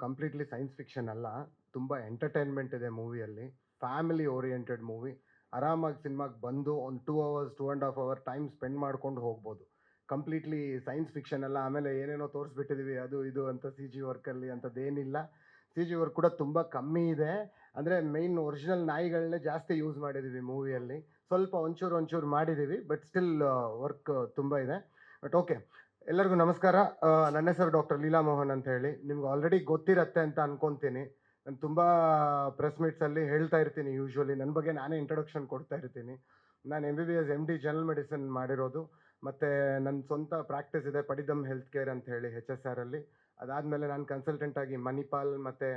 Completely science fiction ಅಲ್ಲ, ತುಂಬ entertainment ಇದೆ ಮೂವಿಯಲ್ಲಿ. Family oriented movie. ಆರಾಮಾಗಿ ಸಿನಿಮಾಗೆ ಬಂದು ಒಂದು 2 ಅವರ್ಸ್ 2.5 ಅವರ್ ಟೈಮ್ ಸ್ಪೆಂಡ್ ಮಾಡ್ಕೊಂಡು ಹೋಗ್ಬೋದು. ಕಂಪ್ಲೀಟ್ಲಿ ಸೈನ್ಸ್ ಫಿಕ್ಷನ್ ಅಲ್ಲ. ಆಮೇಲೆ ಏನೇನೋ ತೋರಿಸ್ಬಿಟ್ಟಿದ್ದೀವಿ ಅದು ಇದು ಅಂತ ಸಿ ಜಿ ವರ್ಕಲ್ಲಿ ಅಂಥದ್ದೇನಿಲ್ಲ. ಸಿ ಜಿ ವರ್ಕ್ ಕೂಡ ತುಂಬ ಕಮ್ಮಿ ಇದೆ. ಅಂದರೆ ಮೇಯ್ನ್ ಒರಿಜಿನಲ್ ನಾಯಿಗಳನ್ನೇ ಜಾಸ್ತಿ ಯೂಸ್ ಮಾಡಿದ್ದೀವಿ ಮೂವಿಯಲ್ಲಿ. ಸ್ವಲ್ಪ ಒಂಚೂರು ಮಾಡಿದ್ದೀವಿ, ಬಟ್ ಸ್ಟಿಲ್ ವರ್ಕ್ ತುಂಬ ಇದೆ. ಬಟ್ ಓಕೆ, ಎಲ್ಲರಿಗೂ ನಮಸ್ಕಾರ. ನನ್ನ ಹೆಸರು ಡಾಕ್ಟರ್ ಲೀಲಾ ಮೋಹನ್ ಅಂತ ಹೇಳಿ. ನಿಮ್ಗೆ ಆಲ್ರೆಡಿ ಗೊತ್ತಿರತ್ತೆ ಅಂತ ಅನ್ಕೊತೀನಿ. ನಾನು ತುಂಬ ಪ್ರೆಸ್ ಮೀಟ್ಸಲ್ಲಿ ಹೇಳ್ತಾ ಇರ್ತೀನಿ. ಯೂಶ್ವಲಿ ನನ್ನ ಬಗ್ಗೆ ನಾನೇ ಇಂಟ್ರೊಡಕ್ಷನ್ ಕೊಡ್ತಾ ಇರ್ತೀನಿ. ನಾನು MBBS MD ಜನರಲ್ ಮೆಡಿಸಿನ್ ಮಾಡಿರೋದು. ಮತ್ತು ನನ್ನ ಸ್ವಂತ ಪ್ರಾಕ್ಟೀಸ್ ಇದೆ ಪಡಿದಮ್ ಹೆಲ್ತ್ ಕೇರ್ ಅಂತ ಹೇಳಿ HSR ಅಲ್ಲಿ. ಅದಾದಮೇಲೆ ನಾನು ಕನ್ಸಲ್ಟೆಂಟ್ ಆಗಿ ಮಣಿಪಾಲ್ ಮತ್ತು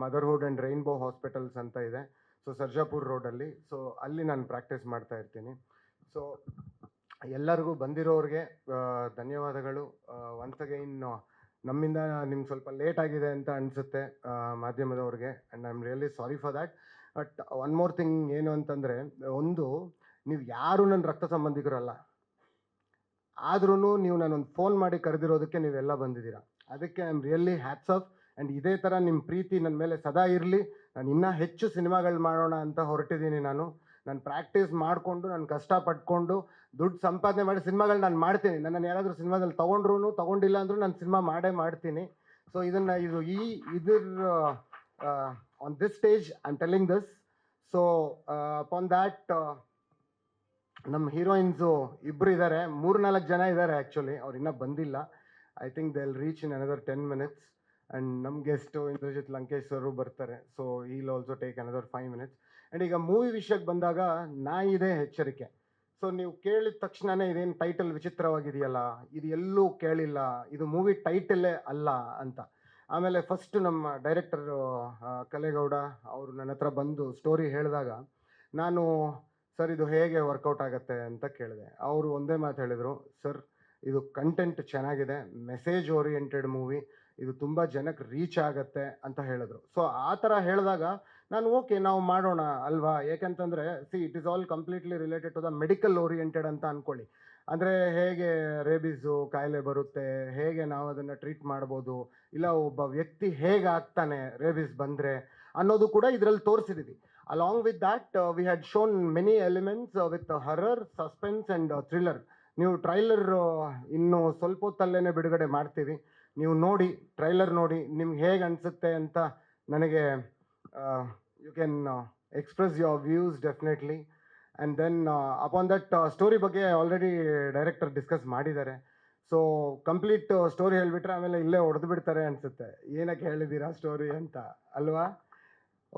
ಮದರ್ಹುಡ್ ಆ್ಯಂಡ್ ರೈನ್ಬೋ ಹಾಸ್ಪಿಟಲ್ಸ್ ಅಂತ ಇದೆ. ಸೊ ಸರ್ಜಾಪುರ್ ರೋಡಲ್ಲಿ. ಸೊ ಅಲ್ಲಿ ನಾನು ಪ್ರಾಕ್ಟೀಸ್ ಮಾಡ್ತಾ ಇರ್ತೀನಿ. ಸೊ ಎಲ್ಲರಿಗೂ ಬಂದಿರೋರಿಗೆ ಧನ್ಯವಾದಗಳು. ಒನ್ಸ್ ಅಗೈನ್ ನಮ್ಮಿಂದ ನಿಮ್ಗೆ ಸ್ವಲ್ಪ ಲೇಟ್ ಆಗಿದೆ ಅಂತ ಅನಿಸುತ್ತೆ ಮಾಧ್ಯಮದವ್ರಿಗೆ, and I am really sorry for that. But one more thing ಏನು ಅಂತಂದರೆ, ಒಂದು, ನೀವು ಯಾರು ನನ್ನ ರಕ್ತ ಸಂಬಂಧಿಕರಲ್ಲ, ಆದ್ರೂ ನೀವು ನಾನೊಂದು ಫೋನ್ ಮಾಡಿ ಕರೆದಿರೋದಕ್ಕೆ ನೀವೆಲ್ಲ ಬಂದಿದ್ದೀರಾ. ಅದಕ್ಕೆ I am really hats off. And ಇದೇ ಥರ ನಿಮ್ಮ ಪ್ರೀತಿ ನನ್ನ ಮೇಲೆ ಸದಾ ಇರಲಿ. ನಾನು ಇನ್ನೂ ಹೆಚ್ಚು ಸಿನಿಮಾಗಳು ಮಾಡೋಣ ಅಂತ ಹೊರಟಿದ್ದೀನಿ. ನಾನು ಪ್ರಾಕ್ಟೀಸ್ ಮಾಡಿಕೊಂಡು, ನಾನು ಕಷ್ಟಪಟ್ಕೊಂಡು ದುಡ್ಡು ಸಂಪಾದನೆ ಮಾಡಿ ಸಿನಿಮಾಗಳು ನಾನು ಮಾಡ್ತೀನಿ. ನನ್ನನ್ನು ಯಾರಾದರೂ ಸಿನಿಮಾದಲ್ಲಿ ತೊಗೊಂಡಿಲ್ಲ ಅಂದರೂ ನಾನು ಸಿನಿಮಾ ಮಾಡ್ತೀನಿ. ಸೊ ಇದ್ರ on this stage I am telling this. So upon that, ನಮ್ಮ ಹೀರೋಯಿನ್ಸು ಇಬ್ಬರು ಇದ್ದಾರೆ, 3-4 ಜನ ಇದ್ದಾರೆ ಆ್ಯಕ್ಚುಲಿ. ಅವ್ರು ಇನ್ನೂ ಬಂದಿಲ್ಲ. I think they will reach in another 10 minutes. And ನಮ್ಮ ಗೆಸ್ಟು ಇಂದ್ರಜಿತ್ ಲಂಕೇಶ್ ಅವರು ಬರ್ತಾರೆ. So eel also take another 5 minutes. And ಈಗ ಮೂವಿ ವಿಷಯಕ್ಕೆ ಬಂದಾಗ, ನಾಯಿದೆ ಎಚ್ಚರಿಕೆ. ಸೊ ನೀವು ಕೇಳಿದ ತಕ್ಷಣವೇ ಇದೇನು ಟೈಟಲ್ ವಿಚಿತ್ರವಾಗಿದೆಯಲ್ಲ, ಇದು ಎಲ್ಲೂ ಕೇಳಿಲ್ಲ, ಇದು ಮೂವಿ ಟೈಟಲ್ಲೇ ಅಲ್ಲ ಅಂತ. ಆಮೇಲೆ ಫಸ್ಟ್ ನಮ್ಮ ಡೈರೆಕ್ಟರು ಕಲೇಗೌಡ ಅವರು ನನ್ನ ಹತ್ರ ಬಂದು ಸ್ಟೋರಿ ಹೇಳಿದಾಗ, ನಾನು ಸರ್ ಇದು ಹೇಗೆ ವರ್ಕೌಟ್ ಆಗುತ್ತೆ ಅಂತ ಕೇಳಿದೆ. ಅವರು ಒಂದೇ ಮಾತು ಹೇಳಿದರು, ಸರ್ ಇದು ಕಂಟೆಂಟ್ ಚೆನ್ನಾಗಿದೆ, ಮೆಸೇಜ್ ಓರಿಯೆಂಟೆಡ್ ಮೂವಿ, ಇದು ತುಂಬ ಜನಕ್ಕೆ ರೀಚ್ ಆಗುತ್ತೆ ಅಂತ ಹೇಳಿದ್ರು. ಸೊ ಆ ಥರ ಹೇಳಿದಾಗ ನಾನು ಓಕೆ, ನಾವು ಮಾಡೋಣ ಅಲ್ವಾ. ಏಕೆಂತಂದರೆ it is all completely related to the medical oriented ಅಂತ ಅಂದ್ಕೊಳ್ಳಿ. ಅಂದರೆ ಹೇಗೆ ರೇಬಿಸು ಕಾಯಿಲೆ ಬರುತ್ತೆ, ಹೇಗೆ ನಾವು ಅದನ್ನು ಟ್ರೀಟ್ ಮಾಡ್ಬೋದು, ಇಲ್ಲ ಒಬ್ಬ ವ್ಯಕ್ತಿ ಹೇಗೆ ಆಗ್ತಾನೆ ರೇಬಿಸ್ ಬಂದರೆ ಅನ್ನೋದು ಕೂಡ ಇದರಲ್ಲಿ ತೋರಿಸಿದ್ದೀವಿ. Along with that, we had shown many elements with horror, suspense and thriller. ನೀವು ಟ್ರೈಲರ್ ಇನ್ನು ಸ್ವಲ್ಪ ಹೊತ್ತಲ್ಲೇ ಬಿಡುಗಡೆ ಮಾಡ್ತೀವಿ. ನೀವು ನೋಡಿ, ಟ್ರೈಲರ್ ನೋಡಿ, ನಿಮ್ಗೆ ಹೇಗೆ ಅನಿಸುತ್ತೆ ಅಂತ ನನಗೆ you can express your views definitely. And then upon that, story ಬಗ್ಗೆ ಆಲ್ರೆಡಿ ಡೈರೆಕ್ಟರ್ ಡಿಸ್ಕಸ್ ಮಾಡಿದ್ದಾರೆ. ಸೊ ಕಂಪ್ಲೀಟ್ ಸ್ಟೋರಿ ಹೇಳಿಬಿಟ್ರೆ ಆಮೇಲೆ ಇಲ್ಲೇ ಹೊಡೆದು ಬಿಡ್ತಾರೆ ಅನಿಸುತ್ತೆ, ಏನಕ್ಕೆ ಹೇಳಿದ್ದೀರಾ ಸ್ಟೋರಿ ಅಂತ ಅಲ್ವಾ.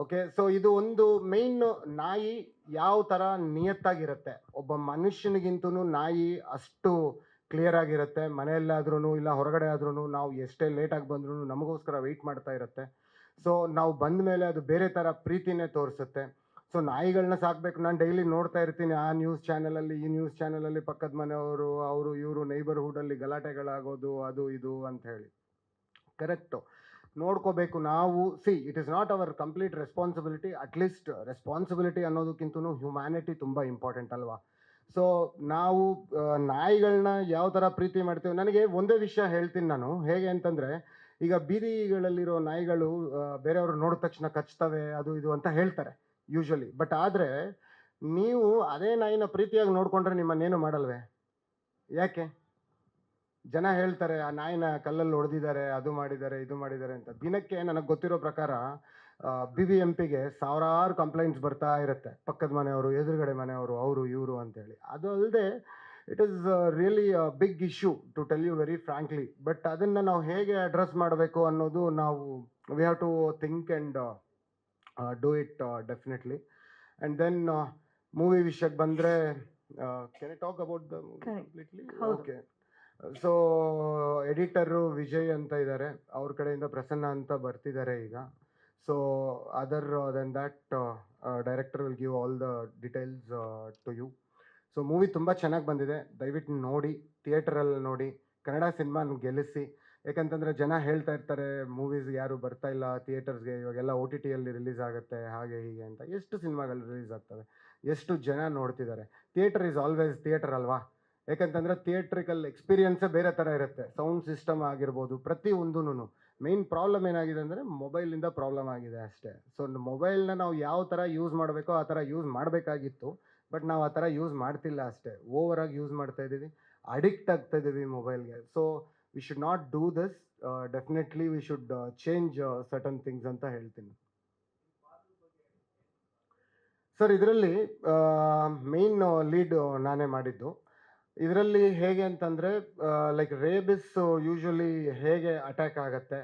ಓಕೆ, ಸೊ ಇದು ಒಂದು ಮೇಯ್ನ್, ನಾಯಿ ಯಾವ ಥರ ನಿಯತ್ತಾಗಿರುತ್ತೆ, ಒಬ್ಬ ಮನುಷ್ಯನಿಗಿಂತೂ ನಾಯಿ ಅಷ್ಟು ಕ್ಲಿಯರ್ ಆಗಿರುತ್ತೆ. ಮನೆಯಲ್ಲಾದ್ರೂ ಇಲ್ಲ ಹೊರಗಡೆ ಆದ್ರೂ ನಾವು ಎಷ್ಟೇ ಲೇಟಾಗಿ ಬಂದ್ರೂ ನಮಗೋಸ್ಕರ ವೆಯ್ಟ್ ಮಾಡ್ತಾ ಇರುತ್ತೆ. ಸೊ ನಾವು ಬಂದ ಮೇಲೆ ಅದು ಬೇರೆ ಥರ ಪ್ರೀತಿನೇ ತೋರಿಸುತ್ತೆ. ಸೊ ನಾಯಿಗಳನ್ನ ಸಾಕಬೇಕು. ನಾನು ಡೈಲಿ ನೋಡ್ತಾ ಇರ್ತೀನಿ ಆ ನ್ಯೂಸ್ ಚಾನಲಲ್ಲಿ, ಈ ನ್ಯೂಸ್ ಚಾನಲಲ್ಲಿ ಪಕ್ಕದ ಮನೆಯವರು, ಅವರು ಇವರು ನೈಬರ್ಹುಡಲ್ಲಿ ಗಲಾಟೆಗಳಾಗೋದು, ಅದು ಇದು ಅಂತ ಹೇಳಿ. ಕರೆಕ್ಟು, ನೋಡ್ಕೋಬೇಕು ನಾವು. It is not our complete responsibility, at least responsibility ಅನ್ನೋದಕ್ಕಿಂತೂ ಹ್ಯುಮ್ಯಾನಿಟಿ ತುಂಬ ಇಂಪಾರ್ಟೆಂಟ್ ಅಲ್ವಾ. ಸೊ ನಾವು ನಾಯಿಗಳನ್ನ ಯಾವ ಥರ ಪ್ರೀತಿ ಮಾಡ್ತೀವಿ. ನನಗೆ ಒಂದೇ ವಿಷಯ ಹೇಳ್ತೀನಿ ನಾನು, ಹೇಗೆ ಅಂತಂದರೆ, ಈಗ ಬೀದಿಗಳಲ್ಲಿರೋ ನಾಯಿಗಳು ಬೇರೆಯವರು ನೋಡಿದ ತಕ್ಷಣ ಕಚ್ತವೆ, ಅದು ಇದು ಅಂತ ಹೇಳ್ತಾರೆ ಯೂಶ್ವಲಿ. ಬಟ್ ಆದರೆ ನೀವು ಅದೇ ನಾಯಿನ ಪ್ರೀತಿಯಾಗಿ ನೋಡಿಕೊಂಡ್ರೆ ನಿಮ್ಮನ್ನೇನು ಮಾಡಲ್ವೇ? ಯಾಕೆ? ಜನ ಹೇಳ್ತಾರೆ ಆ ನಾಯಿನ ಕಲ್ಲಲ್ಲಿ ಹೊಡೆದಿದ್ದಾರೆ, ಅದು ಮಾಡಿದ್ದಾರೆ, ಇದು ಮಾಡಿದ್ದಾರೆ ಅಂತ. ದಿನಕ್ಕೆ ನನಗೆ ಗೊತ್ತಿರೋ ಪ್ರಕಾರ BBMPಗೆ ಸಾವಿರಾರು ಕಂಪ್ಲೇಂಟ್ಸ್ ಬರ್ತಾ ಇರುತ್ತೆ, ಪಕ್ಕದ ಮನೆಯವರು, ಎದುರುಗಡೆ ಮನೆಯವರು, ಅವರು ಇವರು ಅಂತೇಳಿ. ಅದು ಅಲ್ಲದೆ it is really big issue to tell you very frankly. But ಅದನ್ನು ನಾವು ಹೇಗೆ ಅಡ್ರೆಸ್ ಮಾಡಬೇಕು ಅನ್ನೋದು ನಾವು we have to think and do it definitely. And then movie ವಿಷಯಕ್ಕೆ ಬಂದರೆ, can I talk about the movie completely? Okay. So editor Vijay ಅಂತ ಇದ್ದಾರೆ, ಅವ್ರ ಕಡೆಯಿಂದ ಪ್ರಸನ್ನ ಅಂತ ಬರ್ತಿದ್ದಾರೆ ಈಗ. So other then that director will give all the details to you. So movie ತುಂಬ ಚೆನ್ನಾಗಿ ಬಂದಿದೆ, ದಯವಿಟ್ಟು ನೋಡಿ, ಥಿಯೇಟ್ರಲ್ಲಿ ನೋಡಿ, ಕನ್ನಡ ಸಿನಿಮಾನ ಗೆಲ್ಲಿಸಿ. ಯಾಕಂತಂದರೆ ಜನ ಹೇಳ್ತಾ ಇರ್ತಾರೆ ಮೂವೀಸ್ ಯಾರು ಬರ್ತಾ ಇಲ್ಲ ಥಿಯೇಟರ್ಸ್ಗೆ, ಇವಾಗೆಲ್ಲ OTTಯಲ್ಲಿ ರಿಲೀಸ್ ಆಗುತ್ತೆ ಹಾಗೆ ಹೀಗೆ ಅಂತ. ಎಷ್ಟು ಸಿನಿಮಾಗಳು ರಿಲೀಸ್ ಆಗ್ತವೆ, ಎಷ್ಟು ಜನ ನೋಡ್ತಿದ್ದಾರೆ. ಥಿಯೇಟರ್ ಈಸ್ ಆಲ್ವೇಸ್ ಥಿಯೇಟರ್ ಅಲ್ವಾ. ಯಾಕಂತಂದರೆ ಥಿಯೇಟ್ರಿಕಲ್ ಎಕ್ಸ್ಪೀರಿಯನ್ಸೇ ಬೇರೆ ಥರ ಇರುತ್ತೆ. ಸೌಂಡ್ ಸಿಸ್ಟಮ್ ಆಗಿರ್ಬೋದು, ಪ್ರತಿಯೊಂದೂ ಮೇನ್ ಪ್ರಾಬ್ಲಮ್ ಏನಾಗಿದೆ ಅಂದರೆ ಮೊಬೈಲಿಂದ ಪ್ರಾಬ್ಲಮ್ ಆಗಿದೆ ಅಷ್ಟೇ. ಸೊ ಮೊಬೈಲ್ನ ನಾವು ಯಾವ ಥರ ಯೂಸ್ ಮಾಡಬೇಕೋ ಆ ಥರ ಯೂಸ್ ಮಾಡಬೇಕಾಗಿತ್ತು, ಬಟ್ ನಾವು ಆ ಥರ ಯೂಸ್ ಮಾಡ್ತಿಲ್ಲ ಅಷ್ಟೇ. ಓವರಾಗಿ ಯೂಸ್ ಮಾಡ್ತಾ ಇದ್ದೀವಿ, ಅಡಿಕ್ಟ್ ಆಗ್ತಾ ಇದ್ದೀವಿ ಮೊಬೈಲ್ಗೆ. So we should not do this. Definitely we should change certain things ಅಂತ ಹೇಳ್ತೀನಿ. ಸರ್ ಇದರಲ್ಲಿ ಮೇನ್ ಲೀಡ್ ನಾನೇ ಮಾಡಿದ್ದು. ಇದರಲ್ಲಿ ಹೇಗೆ ಅಂತಂದರೆ ಲೈಕ್ ರೇಬಿಸ್ ಯೂಶ್ವಲಿ ಹೇಗೆ ಅಟ್ಯಾಕ್ ಆಗುತ್ತೆ,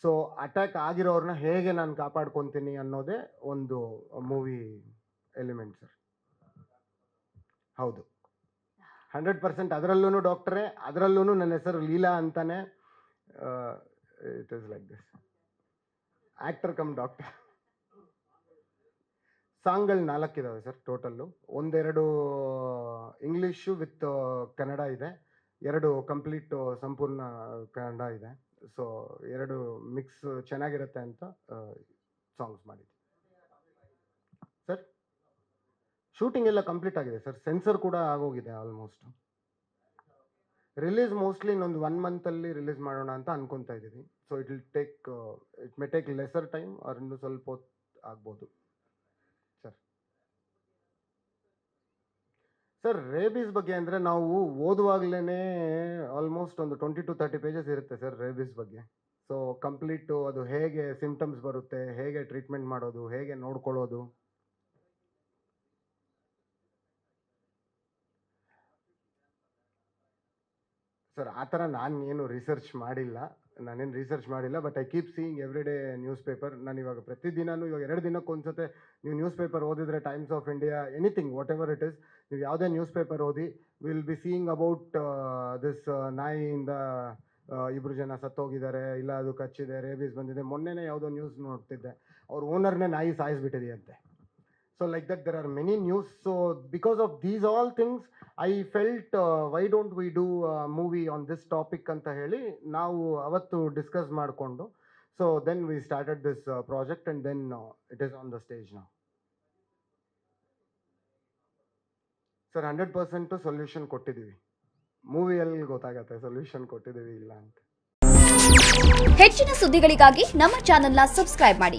ಸೊ ಅಟ್ಯಾಕ್ ಆಗಿರೋರನ್ನ ಹೇಗೆ ನಾನು ಕಾಪಾಡ್ಕೊತೀನಿ ಅನ್ನೋದೇ ಒಂದು ಮೂವಿ ಎಲಿಮೆಂಟ್ ಸರ್. ಹೌದು, 100%. ಅದರಲ್ಲೂ ಡಾಕ್ಟ್ರೇ, ಅದರಲ್ಲೂ ನನ್ನ ಹೆಸರು ಲೀಲಾ ಅಂತಾನೆ. It is like this, actor come doctor. ಸಾಂಗ್ಗಳು 4 ಇದ್ದಾವೆ sir total. 1-2 English with Kannada ಇದೆ, 2 ಕಂಪ್ಲೀಟ್ ಸಂಪೂರ್ಣ ಕನ್ನಡ ಇದೆ. ಸೊ 2 ಮಿಕ್ಸ್ ಚೆನ್ನಾಗಿರುತ್ತೆ ಅಂತ ಸಾಂಗ್ಸ್ ಮಾಡಿದ್ವಿ ಸರ್. ಶೂಟಿಂಗ್ ಎಲ್ಲ ಕಂಪ್ಲೀಟ್ ಆಗಿದೆ ಸರ್, ಸೆನ್ಸರ್ ಕೂಡ ಆಗೋಗಿದೆ ಆಲ್ಮೋಸ್ಟ್. ರಿಲೀಸ್ ಮೋಸ್ಟ್ಲಿ ಇನ್ನೊಂದು 1 ಮಂತಲ್ಲಿ ರಿಲೀಸ್ ಮಾಡೋಣ ಅಂತ ಅನ್ಕೊತಾ ಇದ್ದೀವಿ. So it may take lesser time, ಅವ್ರ ಇನ್ನೂ ಸ್ವಲ್ಪ ಹೊತ್ತು ಆಗ್ಬೋದು ಸರ್. ರೇಬೀಸ್ ಬಗ್ಗೆ ಅಂದರೆ ನಾವು ಓದುವಾಗಲೇ ಆಲ್ಮೋಸ್ಟ್ ಒಂದು 20 to 30 ಪೇಜಸ್ ಇರುತ್ತೆ ಸರ್ ರೇಬೀಸ್ ಬಗ್ಗೆ. ಸೊ ಕಂಪ್ಲೀಟು ಅದು ಹೇಗೆ ಸಿಂಪ್ಟಮ್ಸ್ ಬರುತ್ತೆ, ಹೇಗೆ ಟ್ರೀಟ್ಮೆಂಟ್ ಮಾಡೋದು, ಹೇಗೆ ನೋಡ್ಕೊಳ್ಳೋದು. ಸರ್ ಆ ಥರ ನಾನೇನು ರಿಸರ್ಚ್ ಮಾಡಿಲ್ಲ, but I keep seeing every day newspaper. ನಾನು ಇವಾಗ ಪ್ರತಿದಿನವೂ, ಇವಾಗ 2 ದಿನಕ್ಕೆ ಒಂದ್ಸತೆ ನೀವು ನ್ಯೂಸ್ ಪೇಪರ್ ಓದಿದರೆ, Times of India, anything whatever it is, ನೀವು ಯಾವುದೇ ನ್ಯೂಸ್ ಪೇಪರ್ ಓದಿ, will be seeing about this ನಾಯಿಯಿಂದ 2 ಜನ ಸತ್ತೋಗಿದ್ದಾರೆ, ಇಲ್ಲ ಅದು ಕಚ್ಚಿದೆ, ರೇಬೀಸ್ ಬಂದಿದೆ. ಮೊನ್ನೆನೇ ಯಾವುದೋ ನ್ಯೂಸ್ ನೋಡ್ತಿದ್ದೆ, ಅವ್ರ ಓನರ್ನೇ ನಾಯಿ ಸಾಯಿಸ್ಬಿಟ್ಟಿದೆಯಂತೆ. So like that, there are many news. So because of these all things, I felt why don't we do a movie on this topic ಅಂತ ಹೇಳಿ ನಾವು ಅವತ್ತು ಡಿಸ್ಕಸ್ ಮಾಡಿಕೊಂಡು, so then we started this project and then it is on the stage now. Sir 100% solution ಕೊಟ್ಟಿದ್ದೀವಿ. ಮೂವಿಯಲ್ಲಿ ಗೊತ್ತಾಗತ್ತೆ solution ಕೊಟ್ಟಿದ್ದೀವಿ ಇಲ್ಲ ಅಂತ. ಹೆಚ್ಚಿನ ಸುದ್ದಿಗಳಿಗಾಗಿ ನಮ್ಮ ಚಾನೆಲ್ನ ಸಬ್ಸ್ಕ್ರೈಬ್ ಮಾಡಿ,